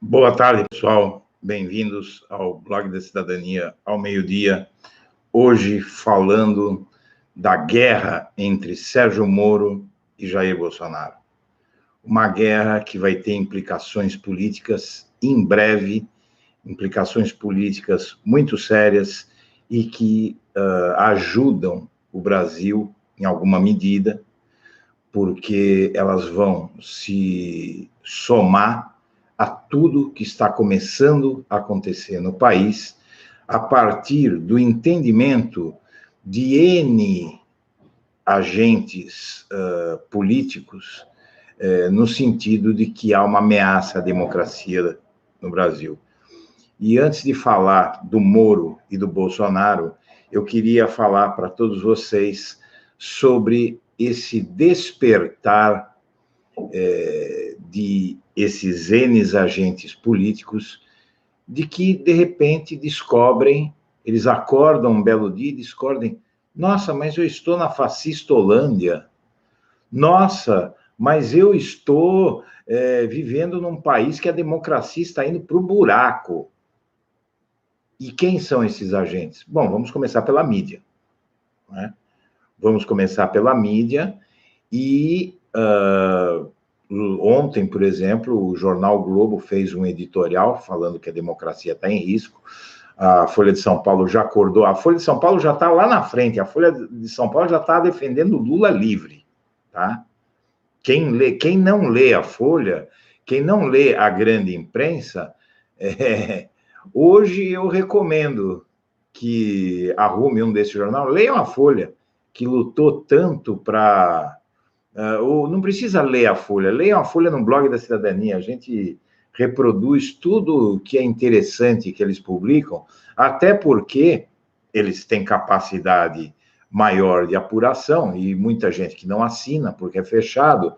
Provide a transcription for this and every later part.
Boa tarde, pessoal. Bem-vindos ao Blog da Cidadania ao meio-dia. Hoje falando da guerra entre Sérgio Moro e Jair Bolsonaro. Uma guerra que vai ter implicações políticas em breve, implicações políticas muito sérias e que ajudam o Brasil em alguma medida, porque elas vão se somar a tudo que está começando a acontecer no país, a partir do entendimento de N agentes políticos, no sentido de que há uma ameaça à democracia no Brasil. E antes de falar do Moro e do Bolsonaro, eu queria falar para todos vocês sobre esse despertar de esses N agentes políticos, de que, de repente, descobrem, eles acordam um belo dia e descobrem, nossa, mas eu estou na fascistolândia, nossa, mas eu estou vivendo num país que a democracia está indo para o buraco. E quem são esses agentes? Bom, vamos começar pela mídia, né? Vamos começar pela mídia e... ontem, por exemplo, o jornal Globo fez um editorial falando que a democracia está em risco. A Folha de São Paulo já acordou. A Folha de São Paulo já está lá na frente. A Folha de São Paulo já está defendendo Lula livre, tá? Quem não lê a Folha, quem não lê a grande imprensa, hoje eu recomendo que arrume um desse jornal. Leiam a Folha, que lutou tanto para... não precisa ler a Folha, leiam a Folha no Blog da Cidadania, a gente reproduz tudo que é interessante que eles publicam, até porque eles têm capacidade maior de apuração, e muita gente que não assina, porque é fechado,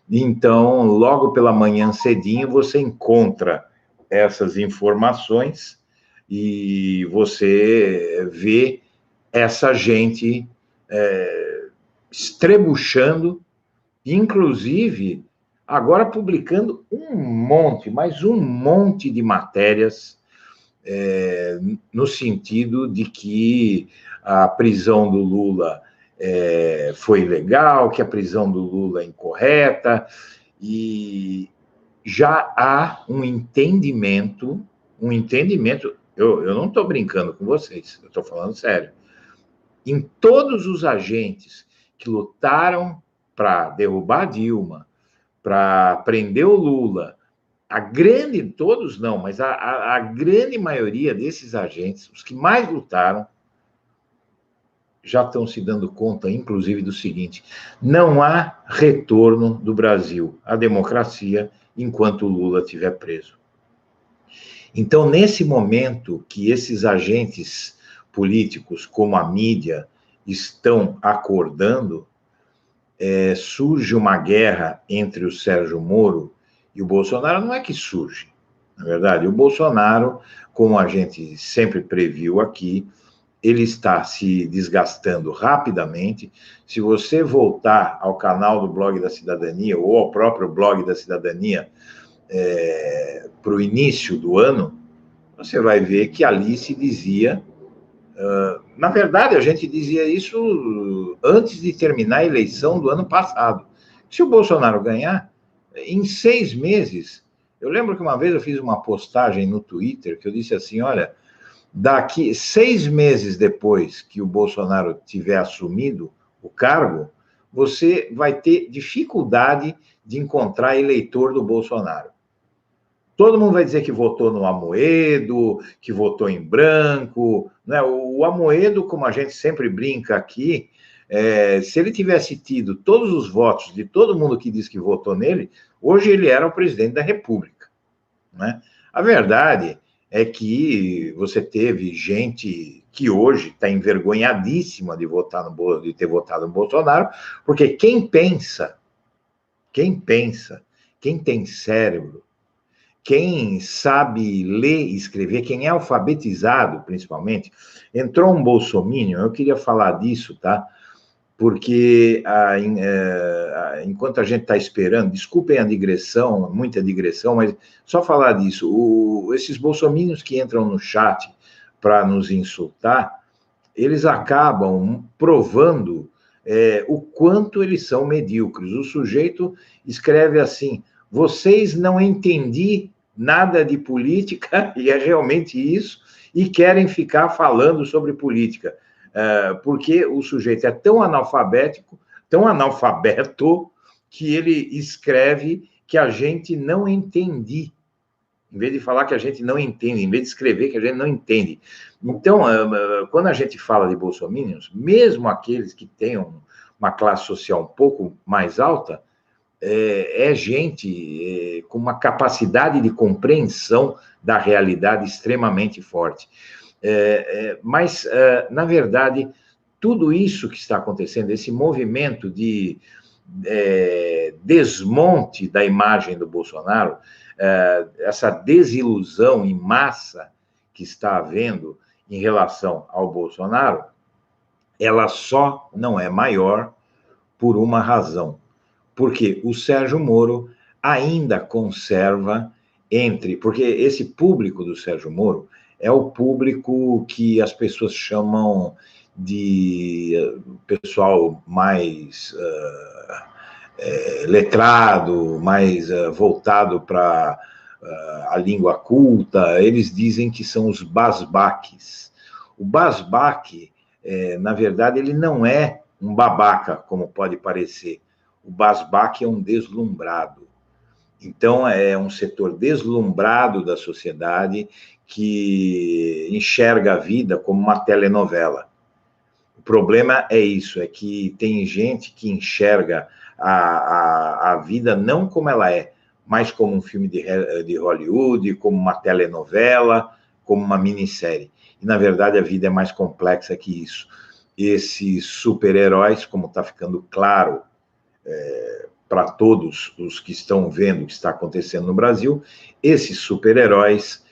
então, logo pela manhã cedinho, você encontra essas informações e você vê essa gente estrebuchando, inclusive, agora publicando mais um monte de matérias no sentido de que a prisão do Lula foi ilegal, que a prisão do Lula é incorreta, e já há um entendimento, eu não estou brincando com vocês, eu estou falando sério, em todos os agentes que lutaram para derrubar a Dilma, para prender o Lula, todos não, mas a grande maioria desses agentes, os que mais lutaram, já estão se dando conta, inclusive, do seguinte: não há retorno do Brasil à democracia enquanto o Lula estiver preso. Então, nesse momento que esses agentes políticos, como a mídia, estão acordando, surge uma guerra entre o Sérgio Moro e o Bolsonaro. Não é que surge, na verdade. O Bolsonaro, como a gente sempre previu aqui, ele está se desgastando rapidamente. Se você voltar ao canal do Blog da Cidadania, ou ao próprio Blog da Cidadania, para o início do ano, você vai ver que ali se dizia... na verdade, a gente dizia isso antes de terminar a eleição do ano passado. Se o Bolsonaro ganhar, em 6 meses... Eu lembro que uma vez eu fiz uma postagem no Twitter que eu disse assim, olha, daqui 6 meses depois que o Bolsonaro tiver assumido o cargo, você vai ter dificuldade de encontrar eleitor do Bolsonaro. Todo mundo vai dizer que votou no Amoedo, que votou em branco, né? O Amoedo, como a gente sempre brinca aqui, se ele tivesse tido todos os votos de todo mundo que diz que votou nele, hoje ele era o presidente da República, né? A verdade é que você teve gente que hoje está envergonhadíssima de ter votado no Bolsonaro, porque quem quem tem cérebro, quem sabe ler e escrever, quem é alfabetizado, principalmente, entrou um bolsominion, eu queria falar disso, tá? porque enquanto a gente está esperando, desculpem a digressão, muita digressão, mas só falar disso, esses bolsominions que entram no chat para nos insultar, eles acabam provando o quanto eles são medíocres. O sujeito escreve assim: vocês não entendi nada de política, e é realmente isso, e querem ficar falando sobre política. Porque o sujeito é tão analfabético, tão analfabeto, que ele escreve que a gente não entende, em vez de falar que a gente não entende, em vez de escrever que a gente não entende. Então, quando a gente fala de bolsominions, mesmo aqueles que tenham uma classe social um pouco mais alta, é gente com uma capacidade de compreensão da realidade extremamente forte. Mas, na verdade, tudo isso que está acontecendo, esse movimento de desmonte da imagem do Bolsonaro, essa desilusão em massa que está havendo em relação ao Bolsonaro, ela só não é maior por uma razão, porque o Sérgio Moro ainda conserva porque esse público do Sérgio Moro é o público que as pessoas chamam de pessoal mais letrado, mais voltado para a língua culta. Eles dizem que são os basbaques. O basbaque, na verdade, ele não é um babaca, como pode parecer. O basbaque é um deslumbrado. Então, é um setor deslumbrado da sociedade que enxerga a vida como uma telenovela. O problema é isso, é que tem gente que enxerga a vida não como ela é, mas como um filme de Hollywood, como uma telenovela, como uma minissérie. E, na verdade, a vida é mais complexa que isso. Esses super-heróis, como está ficando claro para todos os que estão vendo o que está acontecendo no Brasil, esses super-heróis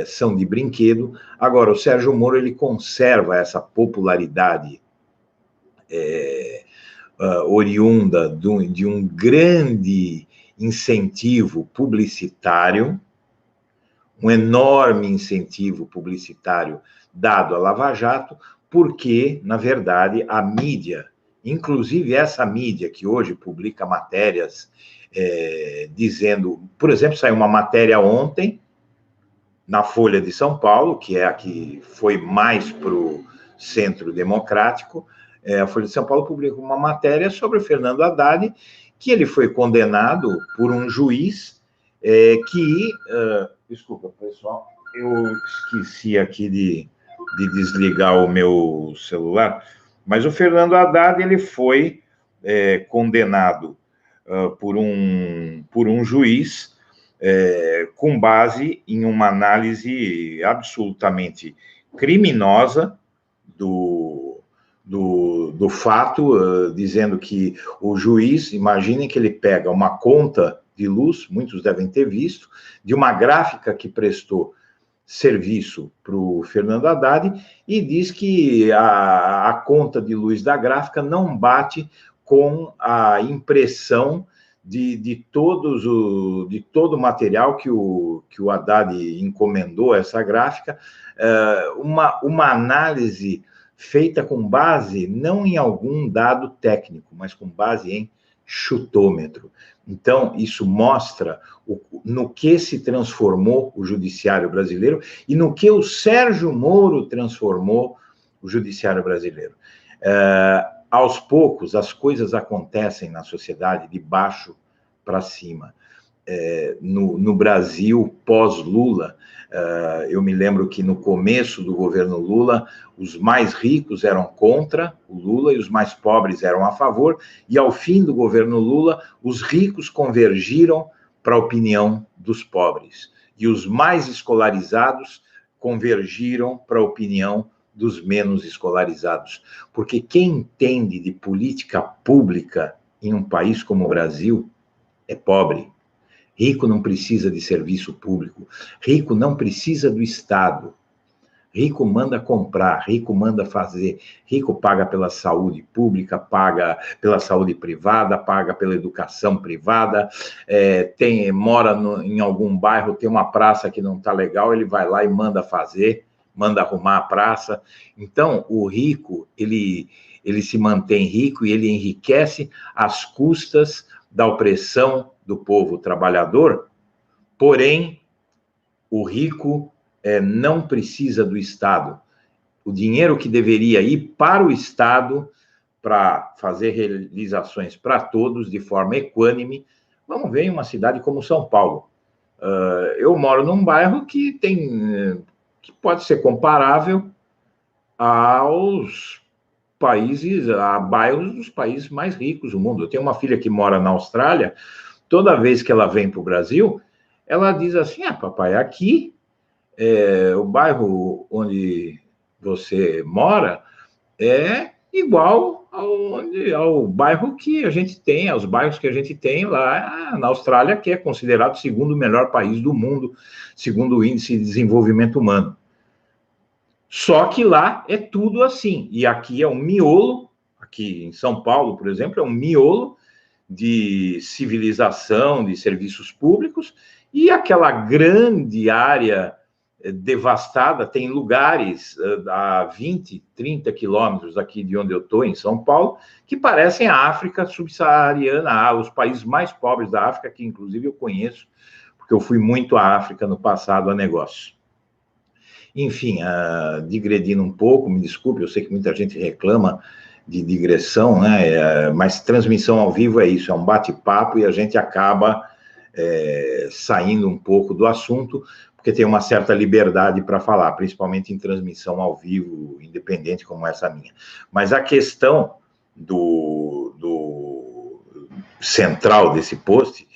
são de brinquedo. Agora, o Sérgio Moro, ele conserva essa popularidade oriunda de um grande incentivo publicitário, um enorme incentivo publicitário dado à Lava Jato, porque, na verdade, a mídia, inclusive essa mídia que hoje publica matérias dizendo... Por exemplo, saiu uma matéria ontem na Folha de São Paulo, que é a que foi mais para o Centro Democrático. A Folha de São Paulo publicou uma matéria sobre o Fernando Haddad, que ele foi condenado por um juiz desculpa, pessoal, eu esqueci aqui de desligar o meu celular, mas o Fernando Haddad, ele foi condenado por um juiz com base em uma análise absolutamente criminosa do fato, dizendo que o juiz, imaginem que ele pega uma conta de luz, muitos devem ter visto, de uma gráfica que prestou serviço para o Fernando Haddad, e diz que a conta de luz da gráfica não bate com a impressão de todo o material que o Haddad encomendou, essa gráfica, uma análise feita com base não em algum dado técnico, mas com base em chutômetro. Então, isso mostra no que se transformou o judiciário brasileiro e no que o Sérgio Moro transformou o judiciário brasileiro. Aos poucos, as coisas acontecem na sociedade de baixo para cima. No Brasil, pós-Lula, eu me lembro que no começo do governo Lula, os mais ricos eram contra o Lula e os mais pobres eram a favor, e ao fim do governo Lula, os ricos convergiram para a opinião dos pobres, e os mais escolarizados convergiram para a opinião dos menos escolarizados. Porque quem entende de política pública em um país como o Brasil é pobre. Rico não precisa de serviço público. Rico não precisa do Estado. Rico manda comprar, rico manda fazer, rico paga pela saúde pública, paga pela saúde privada, paga pela educação privada, mora em algum bairro, tem uma praça que não está legal, ele vai lá e manda fazer, manda arrumar a praça. Então, o rico, ele se mantém rico e ele enriquece às custas da opressão do povo trabalhador, porém, o rico não precisa do Estado. O dinheiro que deveria ir para o Estado para fazer realizações para todos de forma equânime. Vamos ver em uma cidade como São Paulo. Eu moro num bairro que pode ser comparável aos a bairros dos países mais ricos do mundo. Eu tenho uma filha que mora na Austrália, toda vez que ela vem para o Brasil, ela diz assim, papai, aqui o bairro onde você mora é igual ao bairro que a gente tem, aos bairros que a gente tem lá na Austrália, que é considerado o segundo melhor país do mundo, segundo o Índice de Desenvolvimento Humano. Só que lá é tudo assim, e aqui é um miolo, aqui em São Paulo, por exemplo, é um miolo de civilização, de serviços públicos, e aquela grande área devastada, tem lugares a 20, 30 quilômetros aqui de onde eu estou, em São Paulo, que parecem a África subsaariana, os países mais pobres da África, que inclusive eu conheço, porque eu fui muito à África no passado a negócio. Enfim, digredindo um pouco, me desculpe, eu sei que muita gente reclama de digressão, né? Mas transmissão ao vivo é isso, é um bate-papo e a gente acaba saindo um pouco do assunto, porque tem uma certa liberdade para falar, principalmente em transmissão ao vivo, independente como essa minha. Mas a questão do central desse post,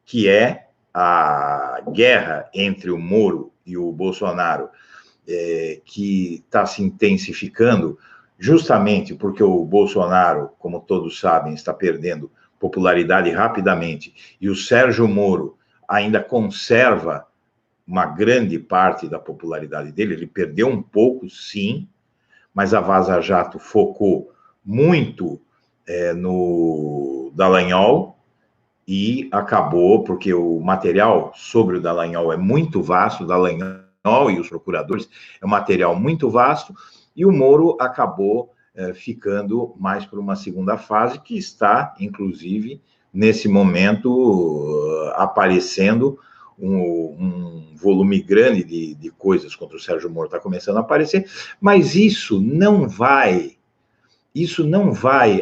que é a guerra entre o Moro e o Bolsonaro, que está se intensificando, justamente porque o Bolsonaro, como todos sabem, está perdendo popularidade rapidamente, e o Sérgio Moro ainda conserva uma grande parte da popularidade dele, ele perdeu um pouco, sim, mas a Vaza Jato focou muito no Dallagnol e acabou, porque o material sobre o Dallagnol é muito vasto, o Dallagnol e os procuradores é um material muito vasto, e o Moro acabou ficando mais por uma segunda fase, que está, inclusive, nesse momento, aparecendo um volume grande de coisas contra o Sérgio Moro, está começando a aparecer, mas isso não vai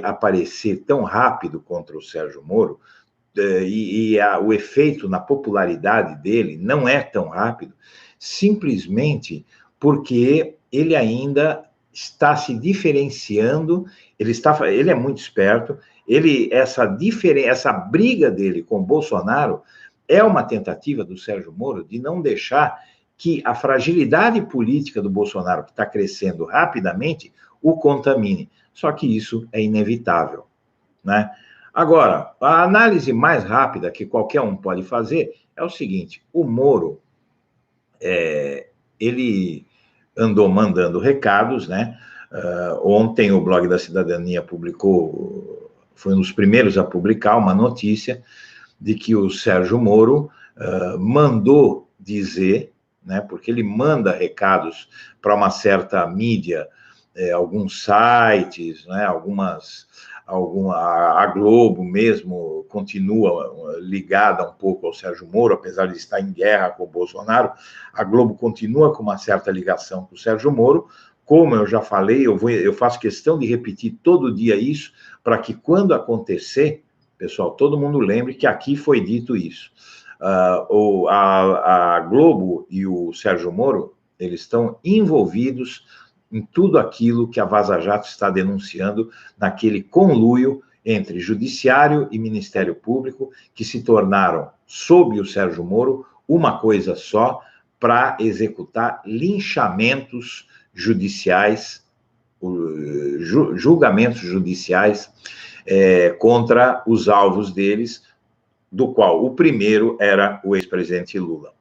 aparecer tão rápido contra o Sérgio Moro, o efeito na popularidade dele não é tão rápido, simplesmente porque ele ainda está se diferenciando, ele é muito esperto, essa briga dele com o Bolsonaro é uma tentativa do Sérgio Moro de não deixar que a fragilidade política do Bolsonaro, que está crescendo rapidamente, o contamine. Só que isso é inevitável, né? Agora, a análise mais rápida que qualquer um pode fazer é o seguinte: o Moro, ele andou mandando recados, né? Ontem o Blog da Cidadania publicou, foi um dos primeiros a publicar uma notícia de que o Sérgio Moro mandou dizer, né? Porque ele manda recados para uma certa mídia, alguns sites, né? A Globo mesmo continua ligada um pouco ao Sérgio Moro, apesar de estar em guerra com o Bolsonaro, a Globo continua com uma certa ligação com o Sérgio Moro. Como eu já falei, eu faço questão de repetir todo dia isso, para que quando acontecer, pessoal, todo mundo lembre que aqui foi dito isso. A Globo e o Sérgio Moro, eles estão envolvidos em tudo aquilo que a Vaza Jato está denunciando, naquele conluio entre Judiciário e Ministério Público, que se tornaram, sob o Sérgio Moro, uma coisa só, para executar linchamentos judiciais, julgamentos judiciais contra os alvos deles, do qual o primeiro era o ex-presidente Lula.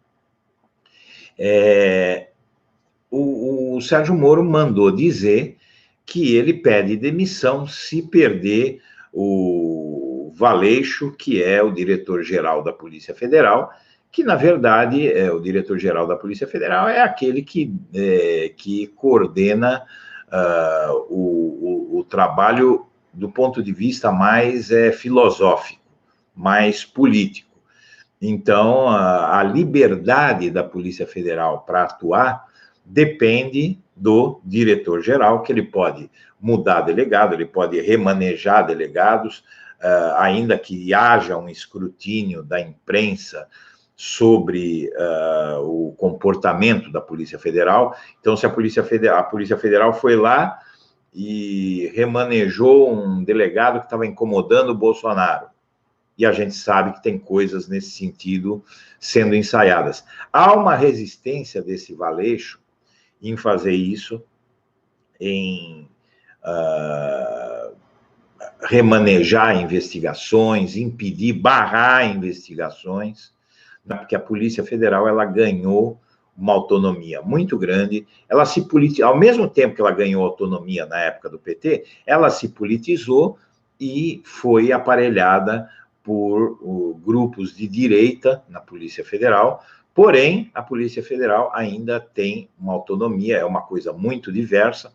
o Sérgio Moro mandou dizer que ele pede demissão se perder o Valeixo, que é o diretor-geral da Polícia Federal, que, na verdade, o diretor-geral da Polícia Federal é aquele que coordena o trabalho do ponto de vista mais filosófico, mais político. Então, a liberdade da Polícia Federal para atuar depende do diretor-geral, que ele pode mudar delegado, ele pode remanejar delegados, ainda que haja um escrutínio da imprensa sobre o comportamento da Polícia Federal. Então, se a Polícia Federal foi lá e remanejou um delegado que estava incomodando o Bolsonaro, e a gente sabe que tem coisas nesse sentido sendo ensaiadas. Há uma resistência desse Valeixo em fazer isso, em remanejar investigações, impedir, barrar investigações, né? Porque a Polícia Federal ela ganhou uma autonomia muito grande, ela se ao mesmo tempo que ela ganhou autonomia na época do PT, ela se politizou e foi aparelhada por grupos de direita na Polícia Federal, porém, a Polícia Federal ainda tem uma autonomia, é uma coisa muito diversa,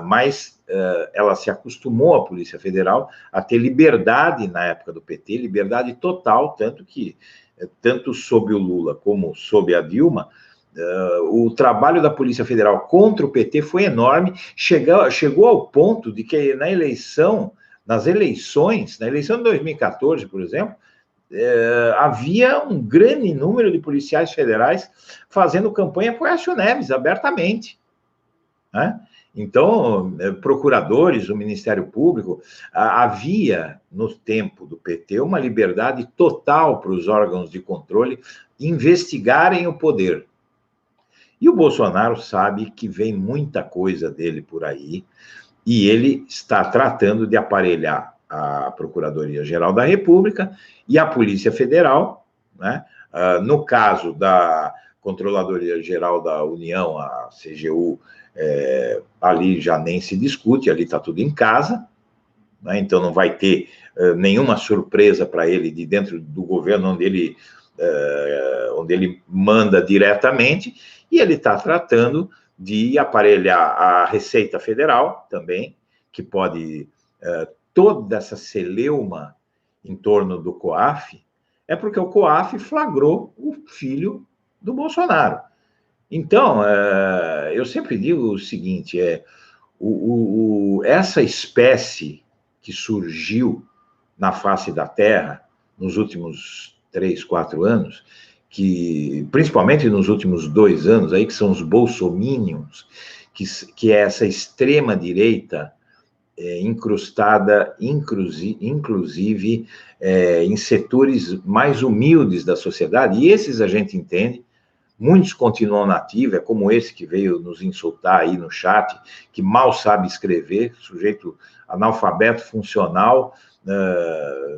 mas ela se acostumou, a Polícia Federal, a ter liberdade na época do PT, liberdade total, tanto sob o Lula como sob a Dilma, o trabalho da Polícia Federal contra o PT foi enorme, chegou ao ponto de que na eleição de 2014, por exemplo, havia um grande número de policiais federais fazendo campanha por Aécio Neves, abertamente, né? Então, procuradores do Ministério Público, havia, no tempo do PT, uma liberdade total para os órgãos de controle investigarem o poder. E o Bolsonaro sabe que vem muita coisa dele por aí, e ele está tratando de aparelhar a Procuradoria-Geral da República e a Polícia Federal, né? No caso da Controladoria-Geral da União, a CGU, ali já nem se discute, ali está tudo em casa, né? Então não vai ter nenhuma surpresa para ele de dentro do governo onde ele manda diretamente, e ele está tratando de aparelhar a Receita Federal também, que pode toda essa celeuma em torno do COAF, é porque o COAF flagrou o filho do Bolsonaro. Então, eu sempre digo o seguinte, essa espécie que surgiu na face da Terra nos últimos 3, 4 anos, principalmente nos últimos 2 anos, aí, que são os bolsominions, que é essa extrema-direita incrustada, inclusive, em setores mais humildes da sociedade, e esses a gente entende, muitos continuam na ativa, como esse que veio nos insultar aí no chat, que mal sabe escrever, sujeito analfabeto funcional,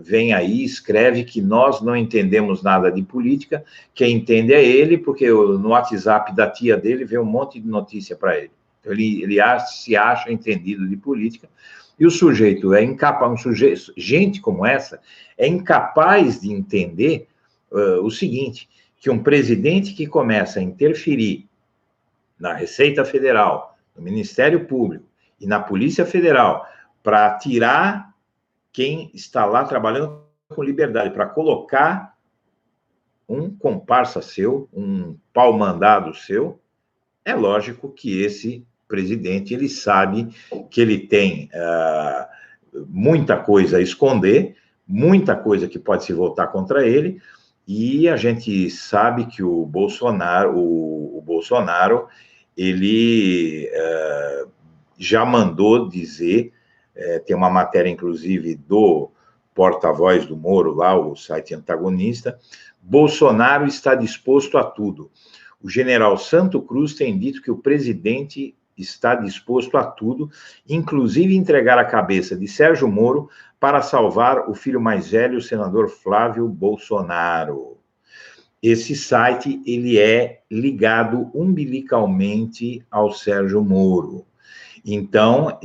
vem aí, escreve que nós não entendemos nada de política, quem entende é ele, porque no WhatsApp da tia dele vem um monte de notícia para ele. Então, ele se acha entendido de política, e o sujeito é incapaz, gente como essa, é incapaz de entender o seguinte, que um presidente que começa a interferir na Receita Federal, no Ministério Público e na Polícia Federal para tirar quem está lá trabalhando com liberdade, para colocar um comparsa seu, um pau-mandado seu, é lógico que esse presidente, ele sabe que ele tem muita coisa a esconder, muita coisa que pode se voltar contra ele, e a gente sabe que o Bolsonaro, ele já mandou dizer, tem uma matéria, inclusive, do porta-voz do Moro, lá, o site antagonista, Bolsonaro está disposto a tudo. O general Santo Cruz tem dito que o presidente está disposto a tudo, inclusive entregar a cabeça de Sérgio Moro para salvar o filho mais velho, o senador Flávio Bolsonaro. esse site ele é ligado umbilicalmente ao Sérgio Moro. Então,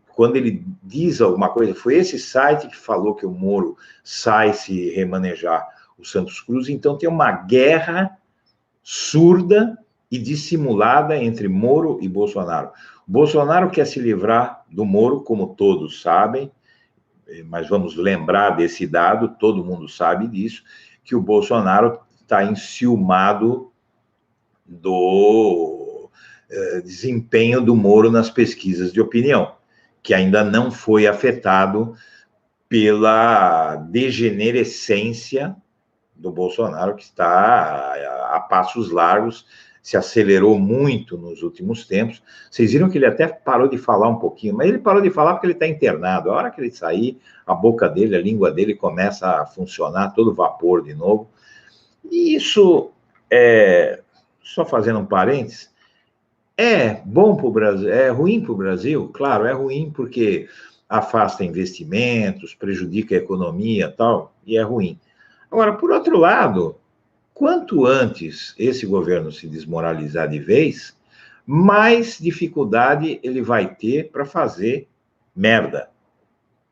quando ele diz alguma coisa, foi esse site que falou que o Moro sai se remanejar o Santos Cruz, então tem uma guerra surda e dissimulada entre Moro e Bolsonaro. Bolsonaro quer se livrar do Moro, como todos sabem, mas vamos lembrar desse dado, todo mundo sabe disso, que o Bolsonaro está enciumado do desempenho do Moro nas pesquisas de opinião, que ainda não foi afetado pela degenerescência do Bolsonaro, que está a passos largos, se acelerou muito nos últimos tempos. Vocês viram que ele até parou de falar um pouquinho, mas ele parou de falar porque ele está internado. A hora que ele sair, a boca dele, a língua dele começa a funcionar, todo vapor de novo. E isso, só fazendo um parênteses, é bom para o Brasil, é ruim para o Brasil? Claro, é ruim porque afasta investimentos, prejudica a economia e tal, e é ruim. Agora, por outro lado, quanto antes esse governo se desmoralizar de vez, mais dificuldade ele vai ter para fazer merda.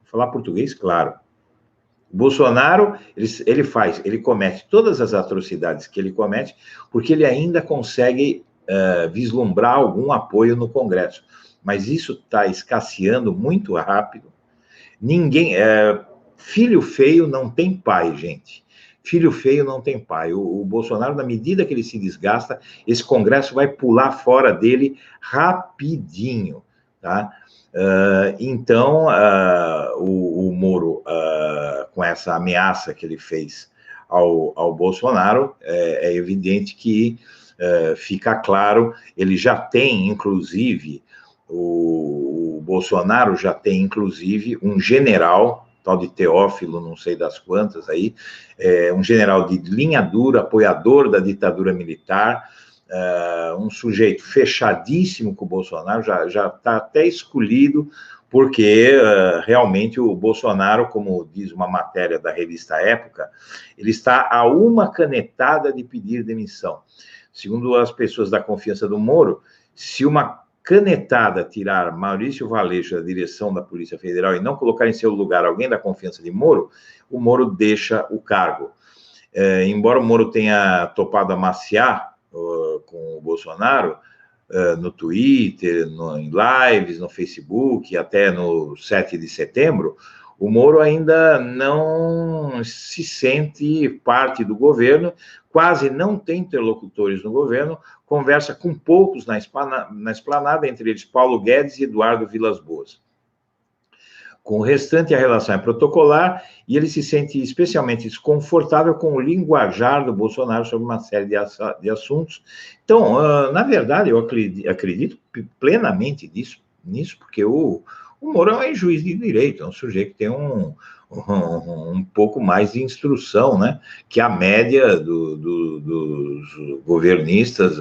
Vou falar português, claro. O Bolsonaro, ele comete todas as atrocidades que ele comete, porque ele ainda consegue vislumbrar algum apoio no Congresso. Mas isso está escasseando muito rápido. Filho feio não tem pai, gente. Filho feio não tem pai. O Bolsonaro, na medida que ele se desgasta, esse Congresso vai pular fora dele rapidinho, tá? Então, o Moro, com essa ameaça que ele fez ao Bolsonaro, é evidente que fica claro, ele já tem, inclusive, o Bolsonaro já tem, inclusive, um general, tal de Teófilo, não sei das quantas aí, um general de linha dura, apoiador da ditadura militar, um sujeito fechadíssimo com o Bolsonaro, já está até escolhido, porque realmente o Bolsonaro, como diz uma matéria da revista Época, ele está a uma canetada de pedir demissão. Segundo as pessoas da confiança do Moro, se uma canetada tirar Maurício Valeixo da direção da Polícia Federal e não colocar em seu lugar alguém da confiança de Moro, o Moro deixa o cargo. Embora o Moro tenha topado amaciar com o Bolsonaro, no Twitter, em lives, no Facebook, até no 7 de setembro, o Moro ainda não se sente parte do governo, quase não tem interlocutores no governo, conversa com poucos na esplanada, entre eles Paulo Guedes e Eduardo Vilas Boas. Com o restante, a relação é protocolar e ele se sente especialmente desconfortável com o linguajar do Bolsonaro sobre uma série de assuntos. Então, na verdade, eu acredito plenamente nisso, porque o Moro é um juiz de direito, é um sujeito que tem um pouco mais de instrução, né, que a média dos governistas,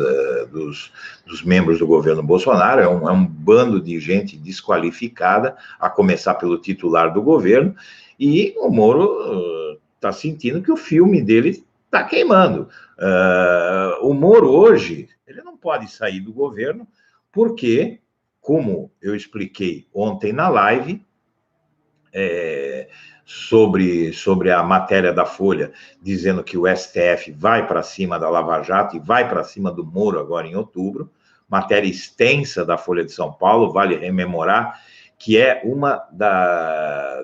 dos membros do governo Bolsonaro. É um bando de gente desqualificada, a começar pelo titular do governo, e o Moro está sentindo que o filme dele está queimando. O Moro hoje, ele não pode sair do governo, porque, como eu expliquei ontem na live, sobre a matéria da Folha, dizendo que o STF vai para cima da Lava Jato e vai para cima do Moro agora em outubro, matéria extensa da Folha de São Paulo, vale rememorar, que é uma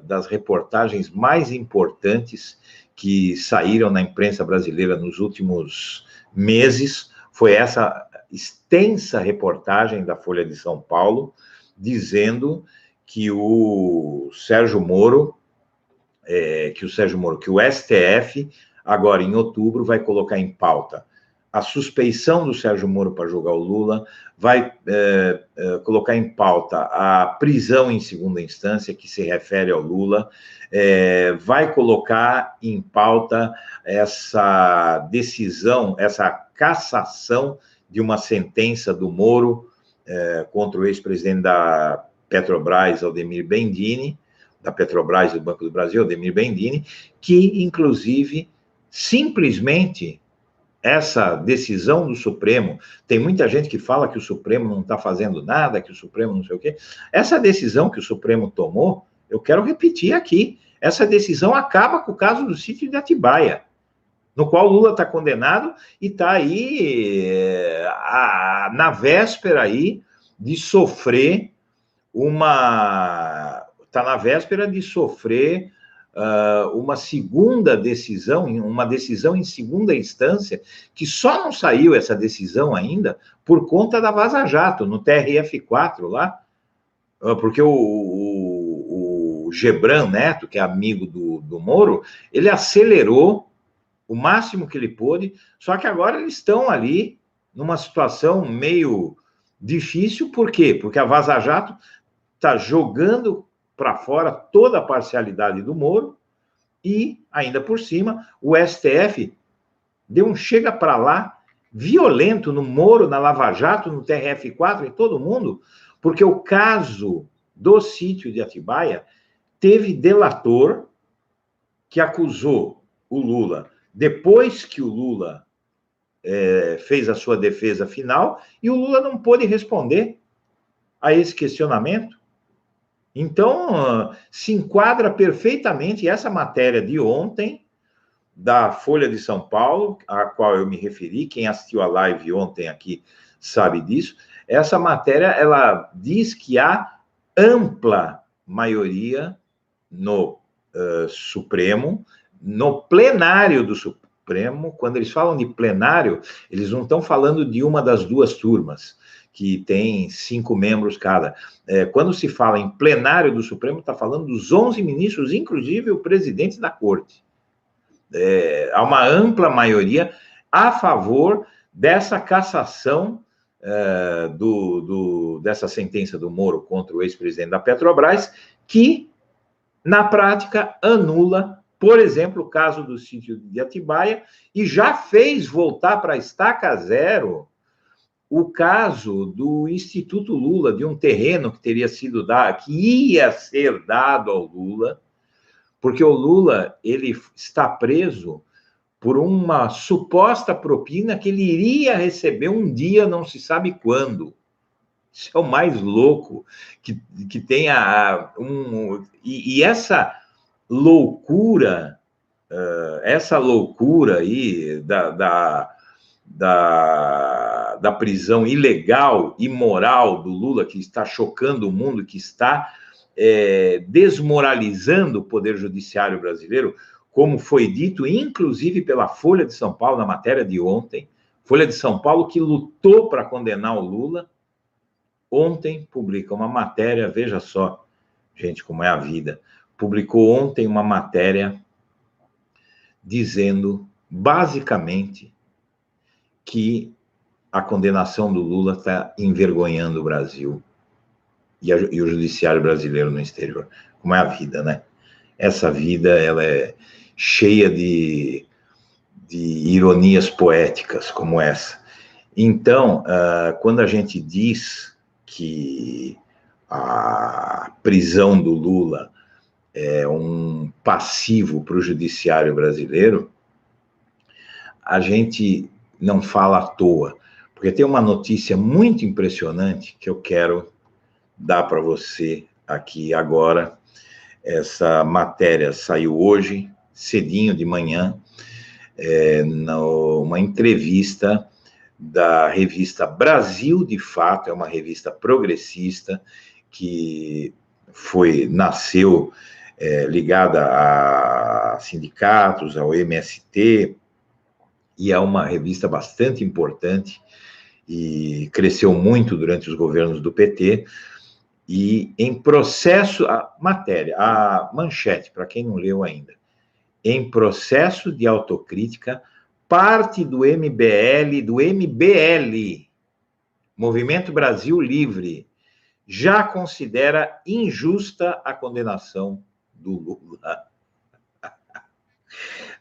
das reportagens mais importantes que saíram na imprensa brasileira nos últimos meses, foi essa extensa reportagem da Folha de São Paulo, dizendo que o STF, agora em outubro, vai colocar em pauta a suspeição do Sérgio Moro para julgar o Lula, vai colocar em pauta a prisão em segunda instância, que se refere ao Lula, vai colocar em pauta essa decisão, essa cassação de uma sentença do Moro contra o ex-presidente da Petrobras, Aldemir Bendini, da Petrobras e do Banco do Brasil, Aldemir Bendini, que, inclusive, simplesmente essa decisão do Supremo, tem muita gente que fala que o Supremo não está fazendo nada, que o Supremo não sei o quê. Essa decisão que o Supremo tomou, eu quero repetir aqui, essa decisão acaba com o caso do sítio de Atibaia, no qual Lula está condenado e está aí na véspera aí de sofrer está na véspera de sofrer uma segunda decisão, uma decisão em segunda instância, que só não saiu essa decisão ainda por conta da Vaza Jato, no TRF4 lá, porque o Gebran Neto, que é amigo do Moro, ele acelerou o máximo que ele pôde, só que agora eles estão ali numa situação meio difícil, por quê? Porque a Vaza Jato está jogando para fora toda a parcialidade do Moro e, ainda por cima, o STF deu um chega para lá violento no Moro, na Lava Jato, no TRF4, em todo mundo, porque o caso do sítio de Atibaia teve delator que acusou o Lula depois que o Lula fez a sua defesa final, e o Lula não pôde responder a esse questionamento. Então, se enquadra perfeitamente essa matéria de ontem, da Folha de São Paulo, a qual eu me referi, quem assistiu a live ontem aqui sabe disso. Essa matéria, ela diz que há ampla maioria no Supremo, no plenário do Supremo. Quando eles falam de plenário, eles não estão falando de uma das duas turmas, que tem 5 membros cada. Quando se fala em plenário do Supremo, está falando dos 11 ministros, inclusive o presidente da Corte. Há uma ampla maioria a favor dessa cassação dessa sentença do Moro contra o ex-presidente da Petrobras, que, na prática, anula, por exemplo, o caso do sítio de Atibaia, e já fez voltar para a estaca zero o caso do Instituto Lula, de um terreno que teria sido dado, que ia ser dado ao Lula, porque o Lula, ele está preso por uma suposta propina que ele iria receber um dia, não se sabe quando. Isso é o mais louco, que tem e essa loucura aí da prisão ilegal, imoral do Lula, que está chocando o mundo, que está desmoralizando o Poder Judiciário brasileiro, como foi dito, inclusive pela Folha de São Paulo, na matéria de ontem. Folha de São Paulo, que lutou para condenar o Lula, ontem publica uma matéria, veja só, gente, como é a vida, publicou ontem uma matéria dizendo, basicamente, que a condenação do Lula está envergonhando o Brasil e o judiciário brasileiro no exterior. Como é a vida, né? Essa vida, ela é cheia de ironias poéticas como essa. Então, quando a gente diz que a prisão do Lula é um passivo para o judiciário brasileiro, a gente não fala à toa, porque tem uma notícia muito impressionante que eu quero dar para você aqui agora. Essa matéria saiu hoje, cedinho de manhã, numa entrevista da revista Brasil de Fato, é uma revista progressista que nasceu ligada a sindicatos, ao MST, e é uma revista bastante importante e cresceu muito durante os governos do PT. E em processo, a manchete, para quem não leu ainda, em processo de autocrítica, parte do MBL, Movimento Brasil Livre, já considera injusta a condenação do Lula.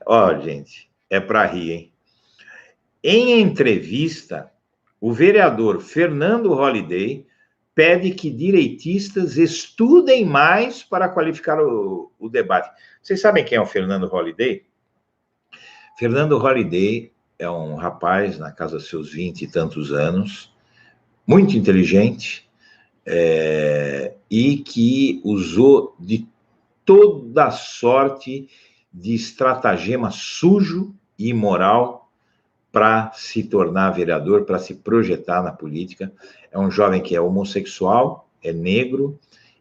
Ó, gente, é para rir, hein? Em entrevista, o vereador Fernando Holliday pede que direitistas estudem mais para qualificar o debate. Vocês sabem quem é o Fernando Holliday? Fernando Holliday é um rapaz na casa dos seus 20 e tantos anos, muito inteligente, e que usou de toda sorte de estratagema sujo e imoral para se tornar vereador, para se projetar na política. É um jovem que é homossexual, é negro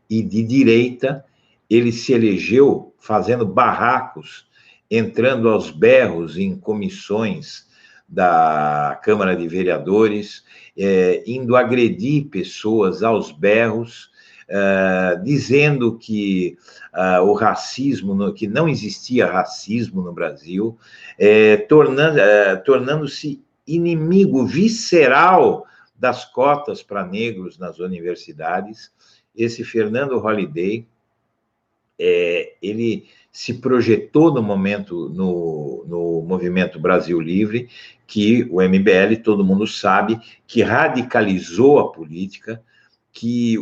e de direita. Ele se elegeu fazendo barracos, entrando aos berros em comissões da Câmara de Vereadores, indo agredir pessoas aos berros, dizendo que o racismo, que não existia racismo no Brasil, tornando-se inimigo visceral das cotas para negros nas universidades. Esse Fernando Holliday, ele se projetou no movimento Brasil Livre, que o MBL, todo mundo sabe, que radicalizou a política, que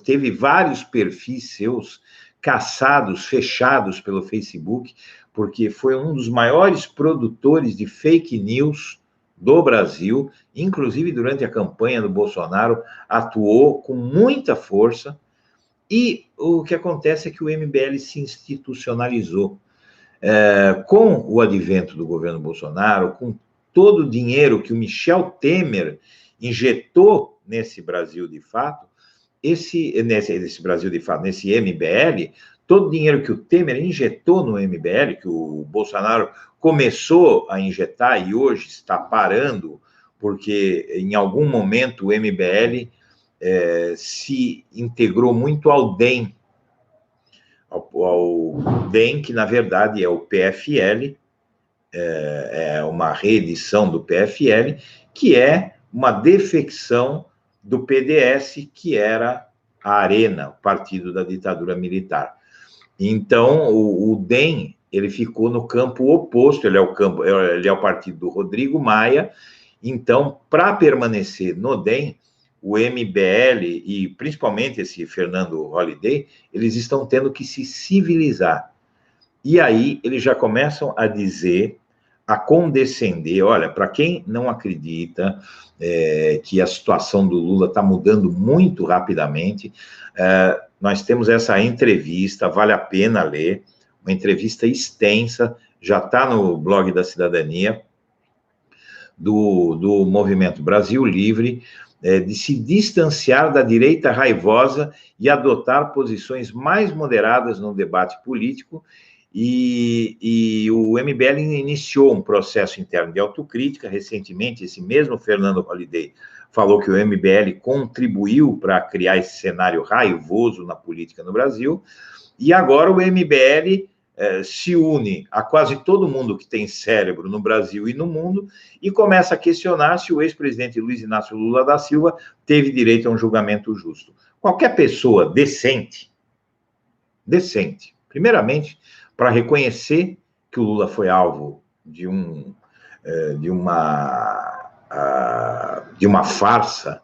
teve vários perfis seus caçados, fechados pelo Facebook, porque foi um dos maiores produtores de fake news do Brasil, inclusive durante a campanha do Bolsonaro, atuou com muita força. E o que acontece é que o MBL se institucionalizou. Com o advento do governo Bolsonaro, com todo o dinheiro que o Michel Temer injetou nesse Brasil de fato, nesse MBL, todo o dinheiro que o Temer injetou no MBL, que o Bolsonaro começou a injetar e hoje está parando, porque em algum momento o MBL se integrou muito ao DEM, ao DEM, que na verdade é o PFL, é uma reedição do PFL, que é uma defecção do PDS, que era a Arena, o partido da ditadura militar. Então, o DEM, ele ficou no campo oposto, ele é o partido do Rodrigo Maia. Então, para permanecer no DEM, o MBL e principalmente esse Fernando Holliday, eles estão tendo que se civilizar. E aí eles já começam a dizer, a condescender, olha, para quem não acredita que a situação do Lula está mudando muito rapidamente, nós temos essa entrevista, vale a pena ler, uma entrevista extensa, já está no blog da Cidadania, do Movimento Brasil Livre, de se distanciar da direita raivosa e adotar posições mais moderadas no debate político, e o MBL iniciou um processo interno de autocrítica. Recentemente, esse mesmo Fernando Holliday falou que o MBL contribuiu para criar esse cenário raivoso na política no Brasil, e agora o MBL se une a quase todo mundo que tem cérebro no Brasil e no mundo e começa a questionar se o ex-presidente Luiz Inácio Lula da Silva teve direito a um julgamento justo. Qualquer pessoa decente, primeiramente, para reconhecer que o Lula foi alvo de uma farsa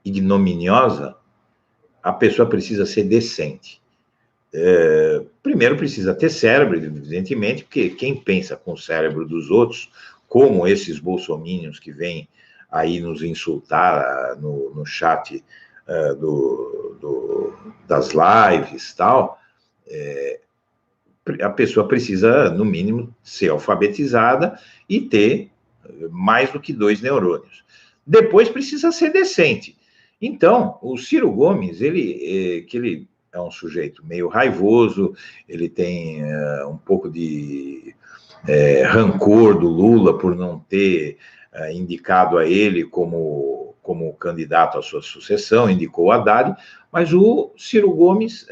ignominiosa, a pessoa precisa ser decente. Primeiro precisa ter cérebro, evidentemente, porque quem pensa com o cérebro dos outros, como esses bolsominions que vêm aí nos insultar no chat das lives e tal, a pessoa precisa, no mínimo, ser alfabetizada e ter mais do que 2 neurônios. Depois precisa ser decente. Então, o Ciro Gomes, ele é um sujeito meio raivoso, ele tem um pouco de rancor do Lula por não ter indicado a ele como candidato à sua sucessão, indicou o Haddad, mas o Ciro Gomes,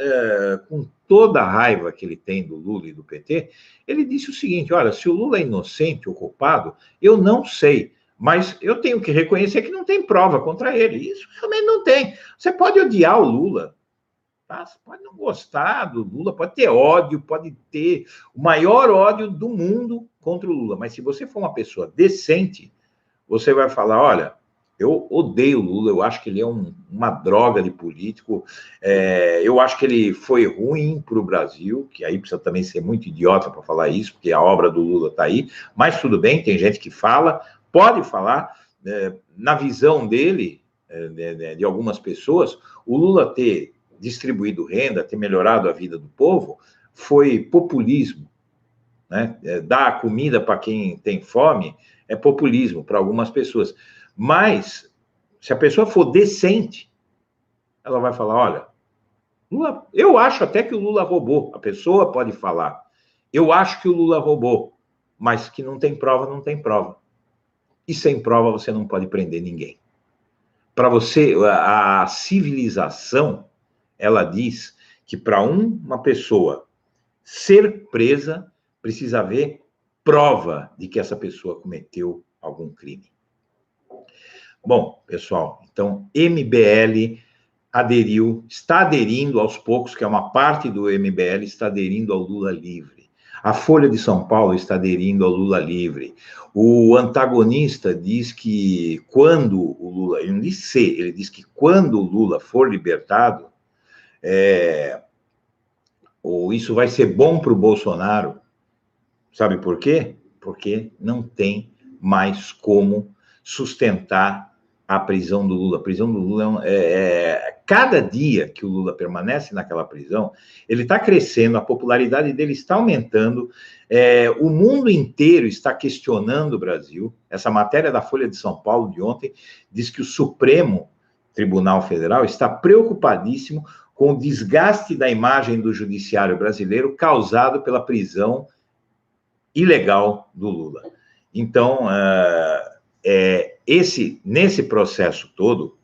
com toda a raiva que ele tem do Lula e do PT, ele disse o seguinte: olha, se o Lula é inocente ou culpado, eu não sei, mas eu tenho que reconhecer que não tem prova contra ele. Isso realmente não tem. Você pode odiar o Lula, tá? Você pode não gostar do Lula, pode ter ódio, pode ter o maior ódio do mundo contra o Lula, mas se você for uma pessoa decente, você vai falar: olha, Eu odeio o Lula, eu acho que ele é uma droga de político, eu acho que ele foi ruim para o Brasil, que aí precisa também ser muito idiota para falar isso, porque a obra do Lula está aí, mas tudo bem, tem gente que fala, pode falar, na visão dele, de algumas pessoas, o Lula ter distribuído renda, ter melhorado a vida do povo, foi populismo, né? Dar comida para quem tem fome é populismo para algumas pessoas. Mas, se a pessoa for decente, ela vai falar: olha, Lula, eu acho até que o Lula roubou. A pessoa pode falar: eu acho que o Lula roubou, mas que não tem prova, não tem prova. E sem prova você não pode prender ninguém. Para você, a civilização, ela diz que para uma pessoa ser presa, precisa haver prova de que essa pessoa cometeu algum crime. Bom, pessoal, então MBL está aderindo aos poucos, que é uma parte do MBL, está aderindo ao Lula livre. A Folha de São Paulo está aderindo ao Lula livre. O antagonista diz que quando o Lula, ele não diz se, ele diz que quando o Lula for libertado, ou isso vai ser bom para o Bolsonaro. Sabe por quê? Porque não tem mais como sustentar a prisão do Lula. A prisão do Lula cada dia que o Lula permanece naquela prisão, ele está crescendo, a popularidade dele está aumentando, o mundo inteiro está questionando o Brasil. Essa matéria da Folha de São Paulo de ontem diz que o Supremo Tribunal Federal está preocupadíssimo com o desgaste da imagem do judiciário brasileiro causado pela prisão ilegal do Lula. Então, nesse processo todo,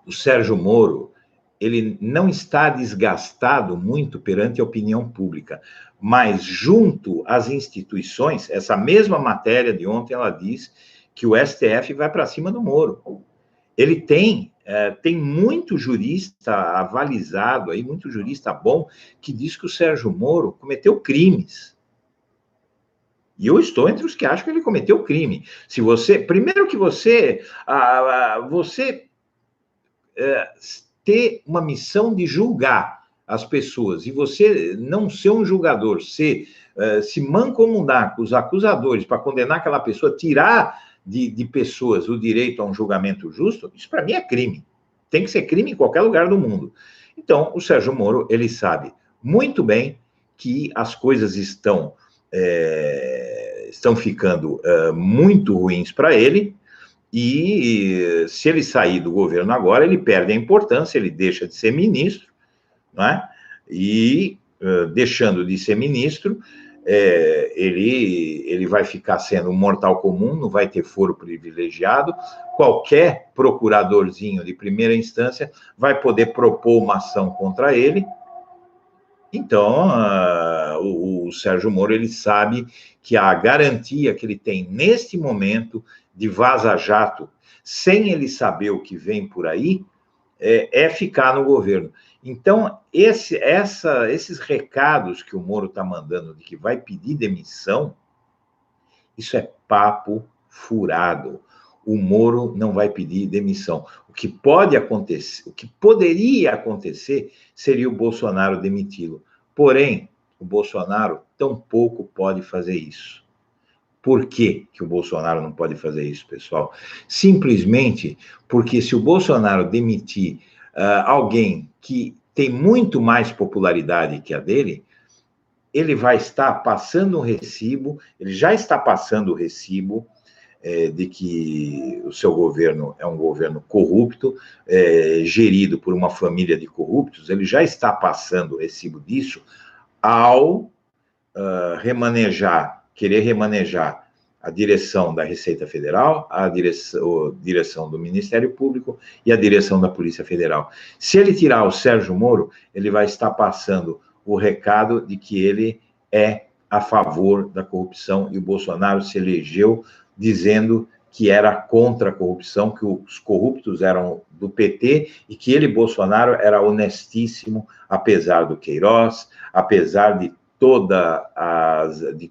o Sérgio Moro, ele não está desgastado muito perante a opinião pública, mas junto às instituições, essa mesma matéria de ontem, ela diz que o STF vai para cima do Moro. Ele tem muito jurista avalizado, aí, muito jurista bom, que diz que o Sérgio Moro cometeu crimes. E eu estou entre os que acham que ele cometeu crime. Se você, primeiro que você ter uma missão de julgar as pessoas e você não ser um julgador, se mancomunar com os acusadores para condenar aquela pessoa, tirar de pessoas o direito a um julgamento justo, isso para mim é crime. Tem que ser crime em qualquer lugar do mundo. Então, o Sérgio Moro, ele sabe muito bem que as coisas estão ficando muito ruins para ele, e se ele sair do governo agora, ele perde a importância, ele deixa de ser ministro, não é? E deixando de ser ministro, ele vai ficar sendo um mortal comum, não vai ter foro privilegiado, qualquer procuradorzinho de primeira instância vai poder propor uma ação contra ele. Então, o Sérgio Moro, ele sabe que a garantia que ele tem neste momento de vaza-jato, sem ele saber o que vem por aí, é ficar no governo. Então, esses recados que o Moro está mandando de que vai pedir demissão, isso é papo furado. O Moro não vai pedir demissão. O que pode acontecer, o que poderia acontecer, seria o Bolsonaro demiti-lo. Porém, o Bolsonaro tampouco pode fazer isso. Por que o Bolsonaro não pode fazer isso, pessoal? Simplesmente porque se o Bolsonaro demitir alguém que tem muito mais popularidade que a dele, ele vai estar passando um recibo, ele já está passando o recibo de que o seu governo é um governo corrupto, gerido por uma família de corruptos, ele já está passando o recibo disso ao querer remanejar a direção da Receita Federal, a direção do Ministério Público e a direção da Polícia Federal. Se ele tirar o Sérgio Moro, ele vai estar passando o recado de que ele é a favor da corrupção, e o Bolsonaro se elegeu dizendo que era contra a corrupção, que os corruptos eram do PT e que ele, Bolsonaro, era honestíssimo, apesar do Queiroz, apesar de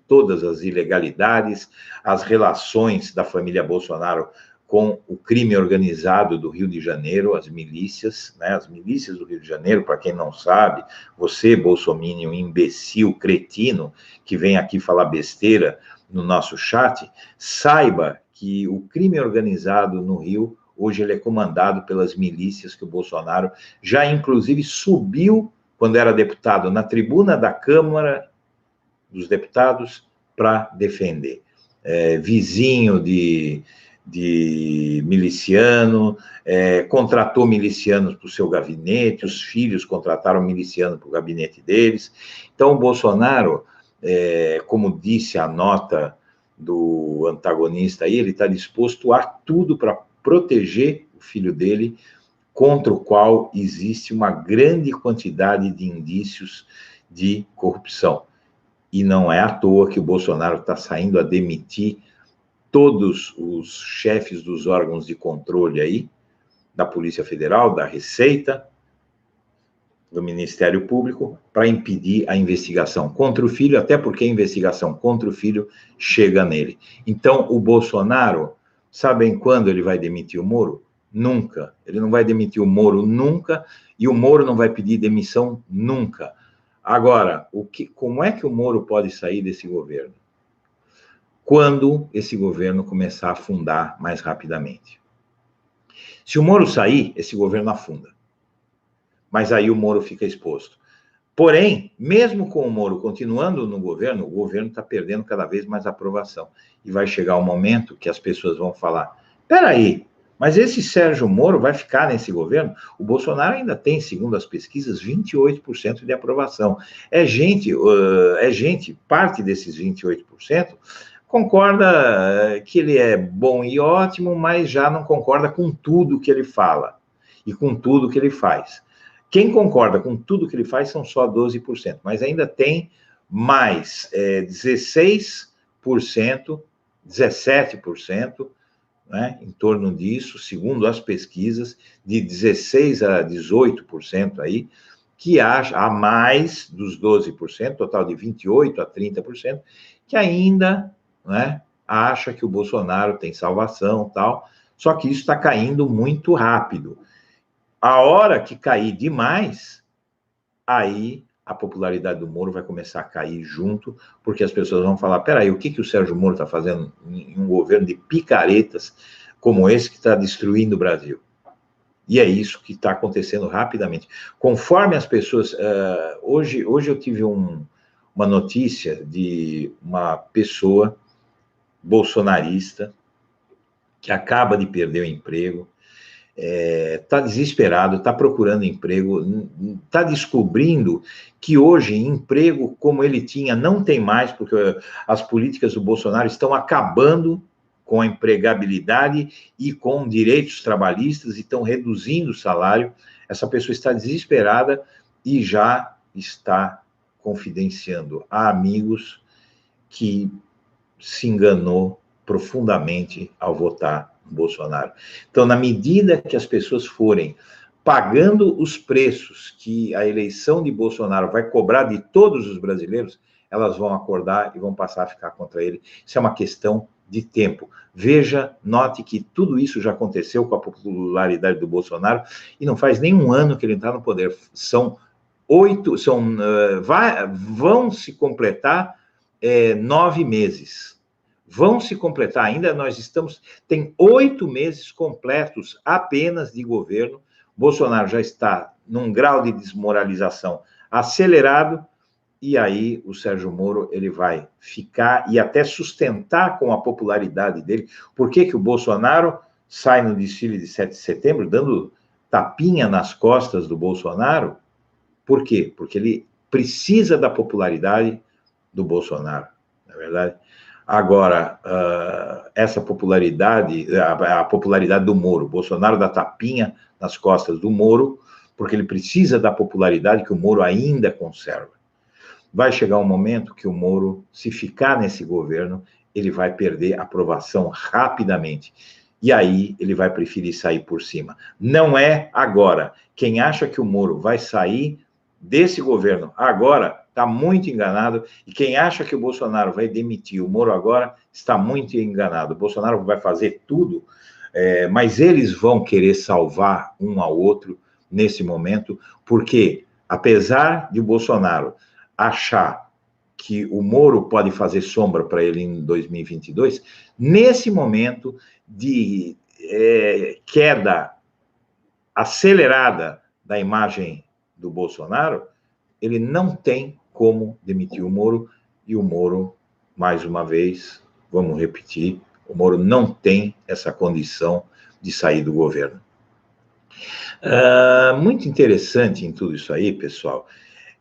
todas as ilegalidades, as relações da família Bolsonaro com o crime organizado do Rio de Janeiro, as milícias, né? As milícias do Rio de Janeiro, para quem não sabe, você, bolsominion, imbecil, cretino, que vem aqui falar besteira no nosso chat, saiba que o crime organizado no Rio, hoje ele é comandado pelas milícias que o Bolsonaro já, inclusive, subiu, quando era deputado, na tribuna da Câmara dos Deputados para defender. Vizinho de miliciano, contratou milicianos para o seu gabinete, os filhos contrataram miliciano para o gabinete deles. Então, o Bolsonaro, como disse a nota do antagonista aí, ele está disposto a tudo para proteger o filho dele, contra o qual existe uma grande quantidade de indícios de corrupção. E não é à toa que o Bolsonaro está saindo a demitir todos os chefes dos órgãos de controle aí, da Polícia Federal, da Receita, do Ministério Público, para impedir a investigação contra o filho, até porque a investigação contra o filho chega nele. Então, o Bolsonaro, sabem quando ele vai demitir o Moro? Nunca. Ele não vai demitir o Moro nunca, e o Moro não vai pedir demissão nunca. Agora, como é que o Moro pode sair desse governo? Quando esse governo começar a afundar mais rapidamente. Se o Moro sair, esse governo afunda. Mas aí o Moro fica exposto. Porém, mesmo com o Moro continuando no governo, o governo está perdendo cada vez mais aprovação. E vai chegar um momento que as pessoas vão falar, peraí, mas esse Sérgio Moro vai ficar nesse governo? O Bolsonaro ainda tem, segundo as pesquisas, 28% de aprovação. Parte desses 28% concorda que ele é bom e ótimo, mas já não concorda com tudo que ele fala e com tudo que ele faz. Quem concorda com tudo que ele faz são só 12%, mas ainda tem mais 16%, 17%, né, em torno disso, segundo as pesquisas, de 16% a 18% aí, que acha, a mais dos 12%, total de 28% a 30%, que ainda, né, acha que o Bolsonaro tem salvação e tal, só que isso está caindo muito rápido. A hora que cair demais, aí a popularidade do Moro vai começar a cair junto, porque as pessoas vão falar, peraí, o que o Sérgio Moro está fazendo em um governo de picaretas como esse que está destruindo o Brasil? E é isso que está acontecendo rapidamente. Conforme as pessoas... hoje eu tive uma notícia de uma pessoa bolsonarista que acaba de perder o emprego, está desesperado, está procurando emprego, está descobrindo que hoje emprego como ele tinha não tem mais, porque as políticas do Bolsonaro estão acabando com a empregabilidade e com direitos trabalhistas e estão reduzindo o salário. Essa pessoa está desesperada e já está confidenciando a amigos que se enganou profundamente ao votar Bolsonaro. Então, na medida que as pessoas forem pagando os preços que a eleição de Bolsonaro vai cobrar de todos os brasileiros, elas vão acordar e vão passar a ficar contra ele. Isso é uma questão de tempo. Veja, note que tudo isso já aconteceu com a popularidade do Bolsonaro e não faz nem um ano que ele está no poder. Vão se completar 9 meses. Vão se completar, ainda tem 8 meses completos apenas de governo. Bolsonaro já está num grau de desmoralização acelerado, e aí o Sérgio Moro, ele vai ficar e até sustentar com a popularidade dele. Por que o Bolsonaro sai no desfile de 7 de setembro, dando tapinha nas costas do Bolsonaro? Por quê? Porque ele precisa da popularidade do Bolsonaro, não é verdade? Agora, essa popularidade, a popularidade do Moro, Bolsonaro dá tapinha nas costas do Moro, porque ele precisa da popularidade que o Moro ainda conserva. Vai chegar um momento que o Moro, se ficar nesse governo, ele vai perder aprovação rapidamente. E aí ele vai preferir sair por cima. Não é agora. Quem acha que o Moro vai sair desse governo agora está muito enganado, e quem acha que o Bolsonaro vai demitir o Moro agora está muito enganado. O Bolsonaro vai fazer tudo mas eles vão querer salvar um ao outro nesse momento, porque, apesar de o Bolsonaro achar que o Moro pode fazer sombra para ele em 2022, nesse momento de queda acelerada da imagem do Bolsonaro, ele não tem como demitir o Moro, e o Moro, mais uma vez, vamos repetir, o Moro não tem essa condição de sair do governo. Muito interessante em tudo isso aí, pessoal,